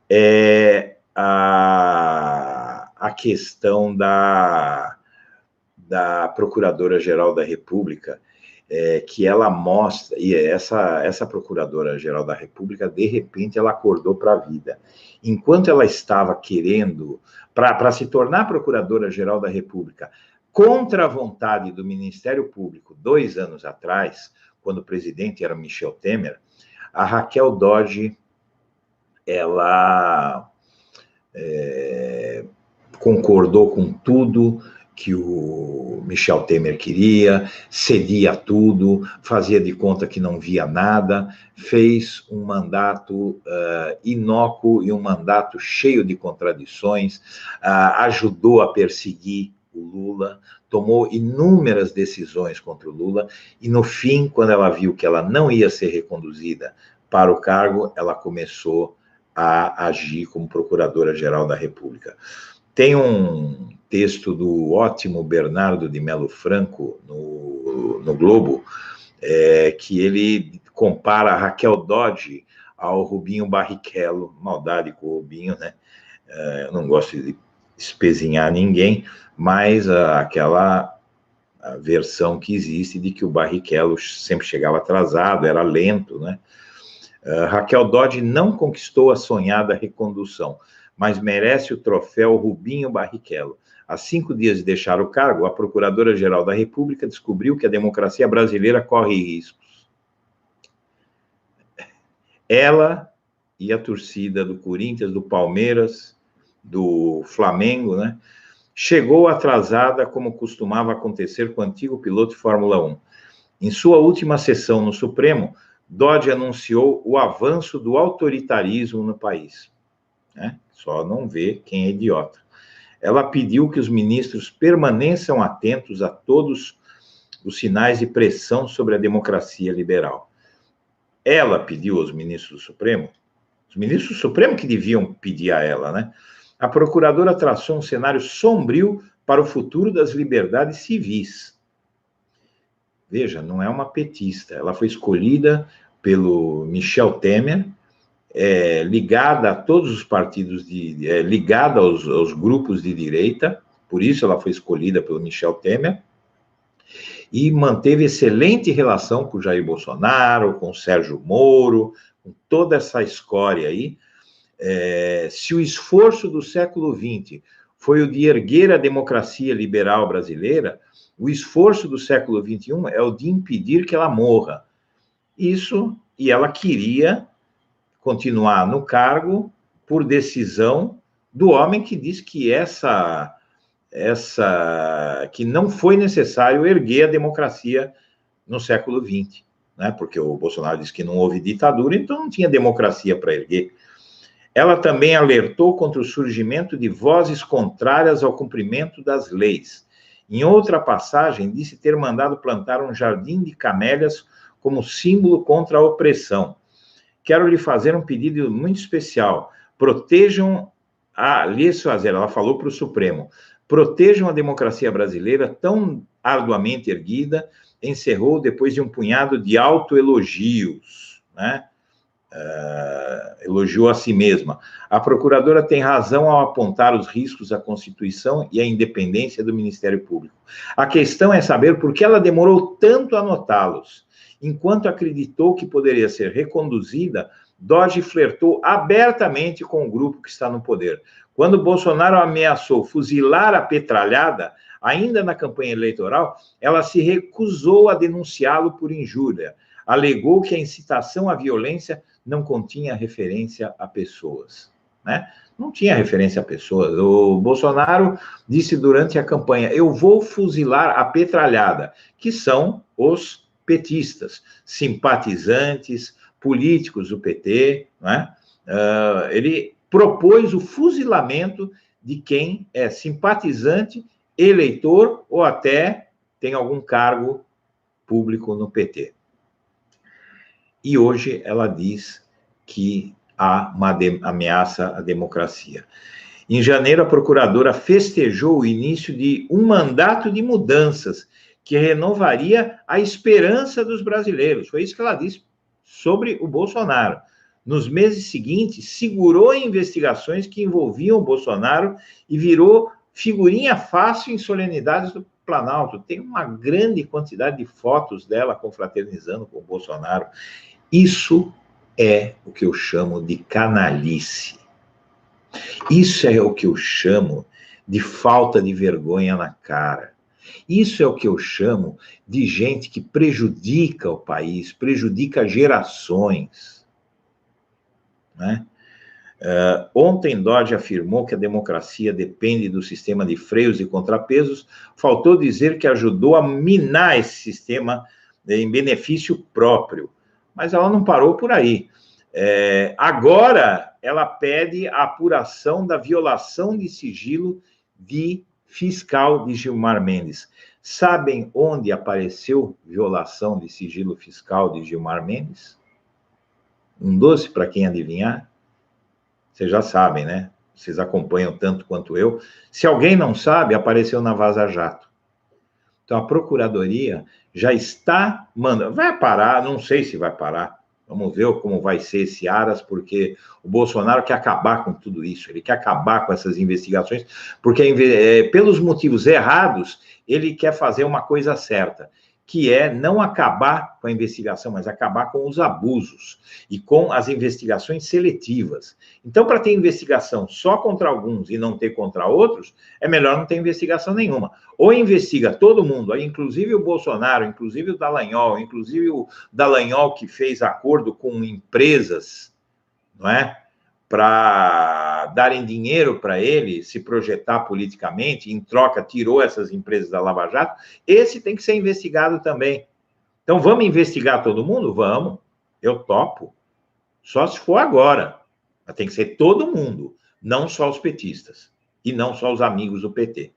é a questão da Procuradora-Geral da República, que ela mostra, e essa Procuradora-Geral da República, de repente, ela acordou para a vida. Enquanto ela estava querendo, para se tornar Procuradora-Geral da República, contra a vontade do Ministério Público, 2 anos atrás, quando o presidente era Michel Temer, a Raquel Dodge, ela concordou com tudo que o Michel Temer queria, cedia tudo, fazia de conta que não via nada, fez um mandato inócuo e um mandato cheio de contradições, ajudou a perseguir o Lula, tomou inúmeras decisões contra o Lula, e no fim, quando ela viu que ela não ia ser reconduzida para o cargo, ela começou a agir como Procuradora-Geral da República. Tem um texto do ótimo Bernardo de Melo Franco, no Globo, que ele compara a Raquel Dodge ao Rubinho Barrichello, maldade com o Rubinho, né? Eu não gosto de espezinhar ninguém, mas aquela versão que existe de que o Barrichello sempre chegava atrasado, era lento, né? Raquel Dodge não conquistou a sonhada recondução, mas merece o troféu Rubinho Barrichello. Há 5 dias de deixar o cargo, a Procuradora-Geral da República descobriu que a democracia brasileira corre riscos. Ela e a torcida do Corinthians, do Palmeiras, do Flamengo, né? Chegou atrasada, como costumava acontecer com o antigo piloto de Fórmula 1. Em sua última sessão no Supremo, Dodge anunciou o avanço do autoritarismo no país. Só não vê quem é idiota. Ela pediu que os ministros permaneçam atentos a todos os sinais de pressão sobre a democracia liberal. Ela pediu aos ministros do Supremo, os ministros do Supremo que deviam pedir a ela, né? A procuradora traçou um cenário sombrio para o futuro das liberdades civis. Veja, não é uma petista, ela foi escolhida pelo Michel Temer, ligada a todos os partidos, ligada aos grupos de direita, por isso ela foi escolhida pelo Michel Temer, e manteve excelente relação com o Jair Bolsonaro, com o Sérgio Moro, com toda essa escória aí. Se o esforço do século XX foi o de erguer a democracia liberal brasileira, o esforço do século XXI é o de impedir que ela morra. Isso, e ela queria continuar no cargo por decisão do homem que diz que que não foi necessário erguer a democracia no século XX, né? Porque o Bolsonaro disse que não houve ditadura, então não tinha democracia para erguer. Ela também alertou contra o surgimento de vozes contrárias ao cumprimento das leis. Em outra passagem, disse ter mandado plantar um jardim de camélias como símbolo contra a opressão. Quero lhe fazer um pedido muito especial. Protejam ela falou para o Supremo, protejam a democracia brasileira tão arduamente erguida, encerrou depois de um punhado de autoelogios, né? Elogiou a si mesma. A procuradora tem razão ao apontar os riscos à Constituição e à independência do Ministério Público. A questão é saber por que ela demorou tanto a notá-los. Enquanto acreditou que poderia ser reconduzida, Dodge flertou abertamente com o grupo que está no poder. Quando Bolsonaro ameaçou fuzilar a petralhada, ainda na campanha eleitoral, ela se recusou a denunciá-lo por injúria. Alegou que a incitação à violência não continha referência a pessoas. né? Não tinha referência a pessoas. O Bolsonaro disse durante a campanha: eu vou fuzilar a petralhada, que são os petistas, simpatizantes, políticos do PT, né? Ele propôs o fuzilamento de quem é simpatizante, eleitor ou até tem algum cargo público no PT. E hoje ela diz que há uma ameaça à democracia. Em janeiro, a procuradora festejou o início de um mandato de mudanças que renovaria a esperança dos brasileiros. Foi isso que ela disse sobre o Bolsonaro. Nos meses seguintes, segurou investigações que envolviam o Bolsonaro e virou figurinha fácil em solenidades do Planalto. Tem uma grande quantidade de fotos dela confraternizando com o Bolsonaro. Isso é o que eu chamo de canalice. Isso é o que eu chamo de falta de vergonha na cara. Isso é o que eu chamo de gente que prejudica o país, prejudica gerações, né? Ontem, Dodge afirmou que a democracia depende do sistema de freios e contrapesos. Faltou dizer que ajudou a minar esse sistema em benefício próprio. Mas ela não parou por aí. Agora, ela pede a apuração da violação de sigilo de fiscal de Gilmar Mendes. Sabem onde apareceu violação de sigilo fiscal de Gilmar Mendes? Um doce para quem adivinhar? Vocês já sabem, né? Vocês acompanham tanto quanto eu. Se alguém não sabe, apareceu na Vaza Jato. Então, a Procuradoria já está mandando... Vai parar, não sei se vai parar. Vamos ver como vai ser esse Aras, porque o Bolsonaro quer acabar com tudo isso. Ele quer acabar com essas investigações, porque pelos motivos errados, ele quer fazer uma coisa certa, que é não acabar com a investigação, mas acabar com os abusos e com as investigações seletivas. Então, para ter investigação só contra alguns e não ter contra outros, é melhor não ter investigação nenhuma. Ou investiga todo mundo, inclusive o Bolsonaro, inclusive o Dallagnol que fez acordo com empresas, não é? Para darem dinheiro para ele se projetar politicamente, em troca tirou essas empresas da Lava Jato, esse tem que ser investigado também. Então, vamos investigar todo mundo? Vamos, eu topo. Só se for agora. Mas tem que ser todo mundo, não só os petistas, e não só os amigos do PT.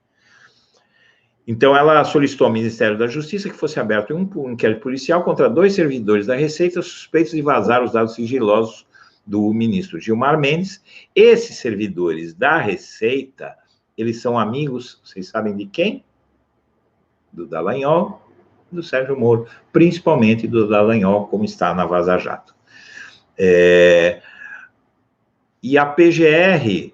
Então, ela solicitou ao Ministério da Justiça que fosse aberto um inquérito policial contra 2 servidores da Receita suspeitos de vazar os dados sigilosos do ministro Gilmar Mendes. Esses servidores da Receita, eles são amigos, vocês sabem de quem? Do Dallagnol, do Sérgio Moro, principalmente do Dallagnol, como está na Vaza Jato. E a PGR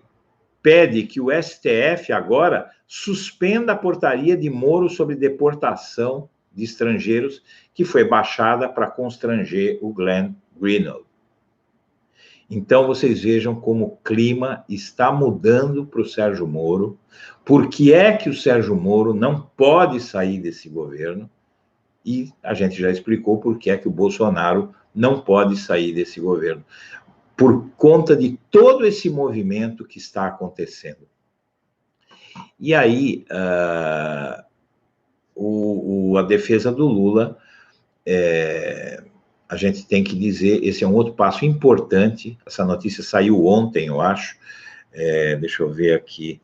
pede que o STF agora suspenda a portaria de Moro sobre deportação de estrangeiros, que foi baixada para constranger o Glenn Greenwald. Então, vocês vejam como o clima está mudando para o Sérgio Moro. Por que é que o Sérgio Moro não pode sair desse governo? E a gente já explicou por que é que o Bolsonaro não pode sair desse governo. Por conta de todo esse movimento que está acontecendo. E aí, a defesa do Lula... a gente tem que dizer, esse é um outro passo importante, essa notícia saiu ontem, eu acho, deixa eu ver aqui,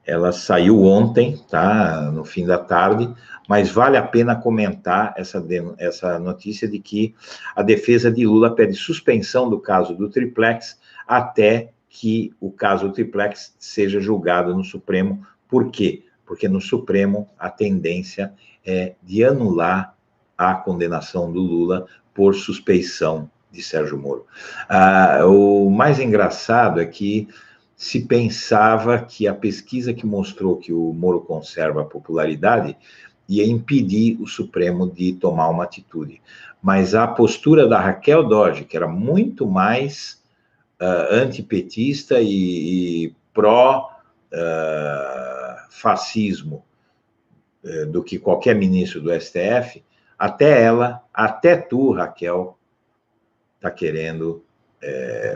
ela saiu ontem, tá, no fim da tarde, mas vale a pena comentar essa notícia de que a defesa de Lula pede suspensão do caso do Triplex até que o caso do Triplex seja julgado no Supremo. Por quê? Porque no Supremo a tendência é de anular a condenação do Lula por suspeição de Sérgio Moro. O mais engraçado é que se pensava que a pesquisa que mostrou que o Moro conserva a popularidade ia impedir o Supremo de tomar uma atitude. Mas a postura da Raquel Dodge, que era muito mais antipetista e pró-fascismo do que qualquer ministro do STF, até tu, Raquel, está querendo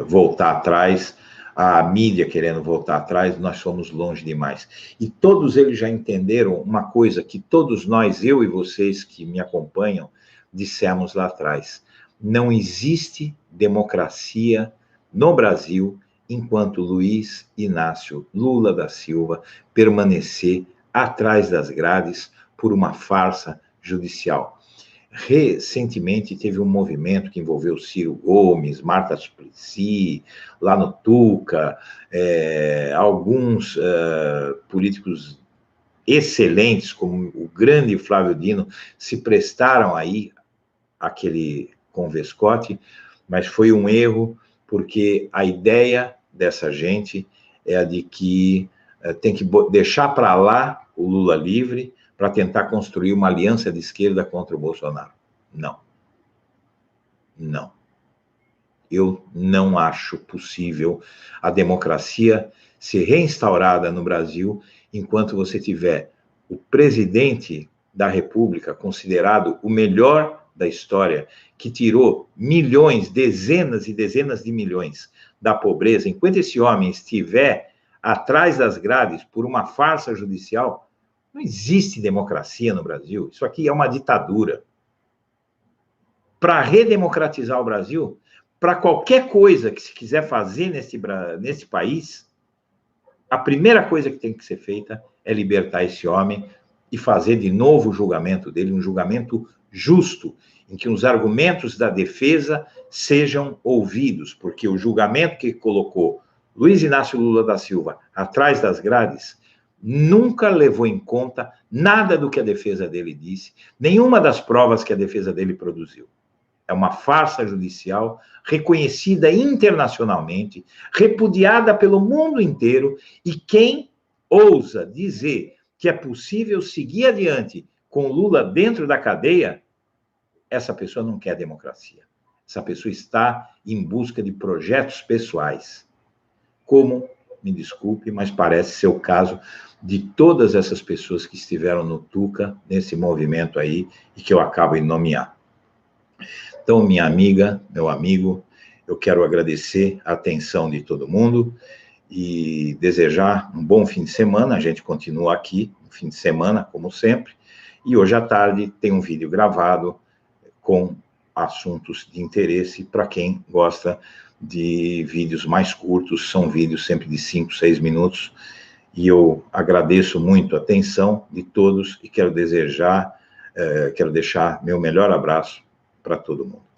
voltar atrás. a mídia querendo voltar atrás, nós somos longe demais. E todos eles já entenderam uma coisa que todos nós, eu e vocês que me acompanham, dissemos lá atrás: não existe democracia no Brasil enquanto Luiz Inácio Lula da Silva permanecer atrás das grades por uma farsa judicial. Recentemente teve um movimento que envolveu Ciro Gomes, Marta Suplicy, lá no Tuca, alguns políticos excelentes, como o grande Flávio Dino, se prestaram aí àquele convescote, mas foi um erro, porque a ideia dessa gente é a de que tem que deixar para lá o Lula livre para tentar construir uma aliança de esquerda contra o Bolsonaro. Não. Não. Eu não acho possível a democracia ser reinstaurada no Brasil enquanto você tiver o presidente da República, considerado o melhor da história, que tirou milhões, dezenas e dezenas de milhões da pobreza, enquanto esse homem estiver atrás das grades por uma farsa judicial, não existe democracia no Brasil. Isso aqui é uma ditadura. Para redemocratizar o Brasil, para qualquer coisa que se quiser fazer nesse país, a primeira coisa que tem que ser feita é libertar esse homem e fazer de novo o julgamento dele, um julgamento justo, em que os argumentos da defesa sejam ouvidos, porque o julgamento que colocou Luiz Inácio Lula da Silva atrás das grades nunca levou em conta nada do que a defesa dele disse, nenhuma das provas que a defesa dele produziu. É uma farsa judicial reconhecida internacionalmente, repudiada pelo mundo inteiro, e quem ousa dizer que é possível seguir adiante com Lula dentro da cadeia, essa pessoa não quer democracia. Essa pessoa está em busca de projetos pessoais. Como, me desculpe, mas parece ser o caso de todas essas pessoas que estiveram no Tuca, nesse movimento aí, e que eu acabo de nomear. Então, minha amiga, meu amigo, eu quero agradecer a atenção de todo mundo e desejar um bom fim de semana. A gente continua aqui, no fim de semana, como sempre, e hoje à tarde tem um vídeo gravado com assuntos de interesse para quem gosta de vídeos mais curtos, são vídeos sempre de 5, 6 minutos, e eu agradeço muito a atenção de todos e quero deixar meu melhor abraço para todo mundo.